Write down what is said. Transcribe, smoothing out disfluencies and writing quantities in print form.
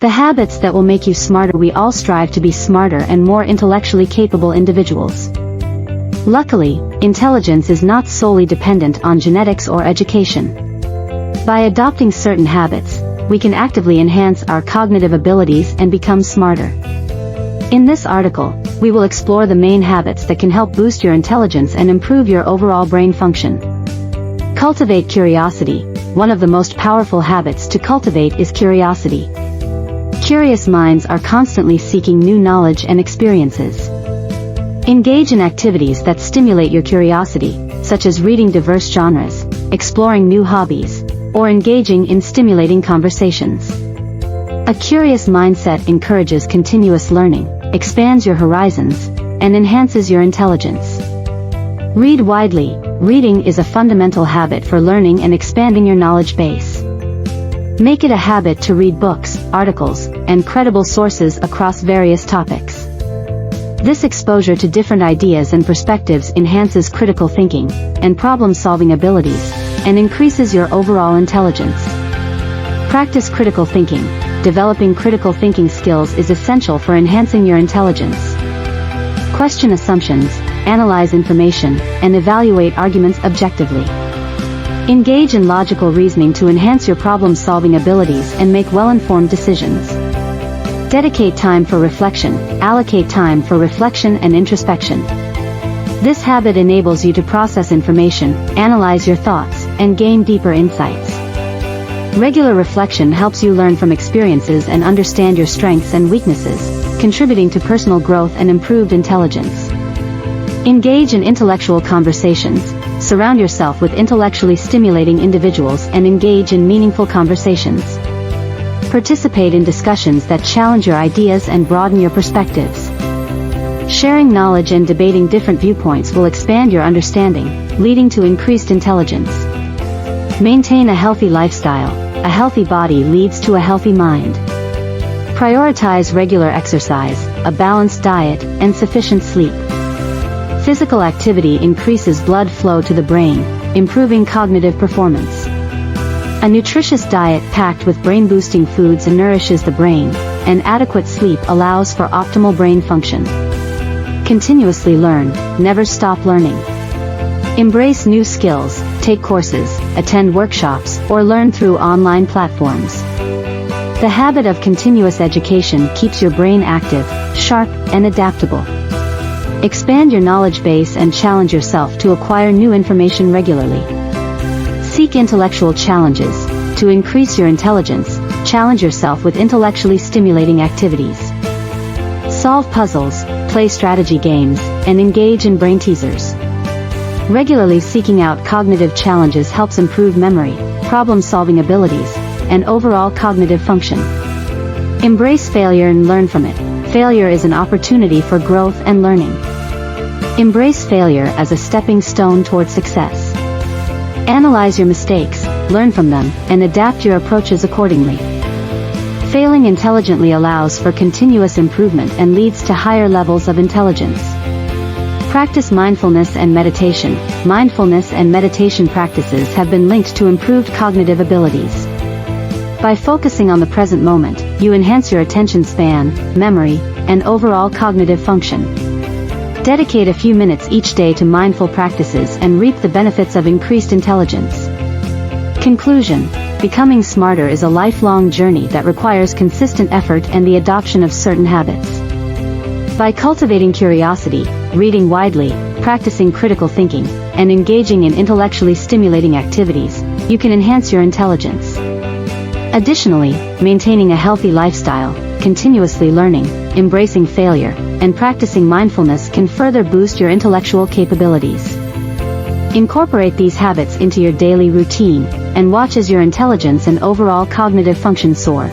The habits that will make you smarter. We all strive to be smarter and more intellectually capable individuals. Luckily, intelligence is not solely dependent on genetics or education. By adopting certain habits, we can actively enhance our cognitive abilities and become smarter. In this article, we will explore the main habits that can help boost your intelligence and improve your overall brain function. Cultivate curiosity. One of the most powerful habits to cultivate is curiosity. Curious minds are constantly seeking new knowledge and experiences. Engage in activities that stimulate your curiosity, such as reading diverse genres, exploring new hobbies, or engaging in stimulating conversations. A curious mindset encourages continuous learning, expands your horizons, and enhances your intelligence. Read widely. Reading is a fundamental habit for learning and expanding your knowledge base. Make it a habit to read books, articles, and credible sources across various topics. This exposure to different ideas and perspectives enhances critical thinking and problem-solving abilities, and increases your overall intelligence. Practice critical thinking. Developing critical thinking skills is essential for enhancing your intelligence. Question assumptions, analyze information, and evaluate arguments objectively. Engage in logical reasoning to enhance your problem-solving abilities and make well-informed decisions. Dedicate time for reflection. Allocate time for reflection and introspection. This habit enables you to process information, analyze your thoughts, and gain deeper insights. Regular reflection helps you learn from experiences and understand your strengths and weaknesses, contributing to personal growth and improved intelligence. Engage in intellectual conversations. Surround yourself with intellectually stimulating individuals and engage in meaningful conversations. Participate in discussions that challenge your ideas and broaden your perspectives. Sharing knowledge and debating different viewpoints will expand your understanding, leading to increased intelligence. Maintain a healthy lifestyle. A healthy body leads to a healthy mind. Prioritize regular exercise, a balanced diet, and sufficient sleep. Physical activity increases blood flow to the brain, improving cognitive performance. A nutritious diet packed with brain-boosting foods nourishes the brain, and adequate sleep allows for optimal brain function. Continuously learn, never stop learning. Embrace new skills, take courses, attend workshops, or learn through online platforms. The habit of continuous education keeps your brain active, sharp, and adaptable. Expand your knowledge base and challenge yourself to acquire new information regularly. Seek intellectual challenges. To increase your intelligence, challenge yourself with intellectually stimulating activities. Solve puzzles, play strategy games, and engage in brain teasers. Regularly seeking out cognitive challenges helps improve memory, problem-solving abilities, and overall cognitive function. Embrace failure and learn from it. Failure is an opportunity for growth and learning. Embrace failure as a stepping stone toward success. Analyze your mistakes, learn from them, and adapt your approaches accordingly. Failing intelligently allows for continuous improvement and leads to higher levels of intelligence. Practice mindfulness and meditation. Mindfulness and meditation practices have been linked to improved cognitive abilities. By focusing on the present moment, you enhance your attention span, memory, and overall cognitive function. Dedicate a few minutes each day to mindful practices and reap the benefits of increased intelligence. Conclusion: becoming smarter is a lifelong journey that requires consistent effort and the adoption of certain habits. By cultivating curiosity, reading widely, practicing critical thinking, and engaging in intellectually stimulating activities, you can enhance your intelligence. Additionally, maintaining a healthy lifestyle, continuously learning, embracing failure, and practicing mindfulness can further boost your intellectual capabilities. Incorporate these habits into your daily routine, and watch as your intelligence and overall cognitive function soar.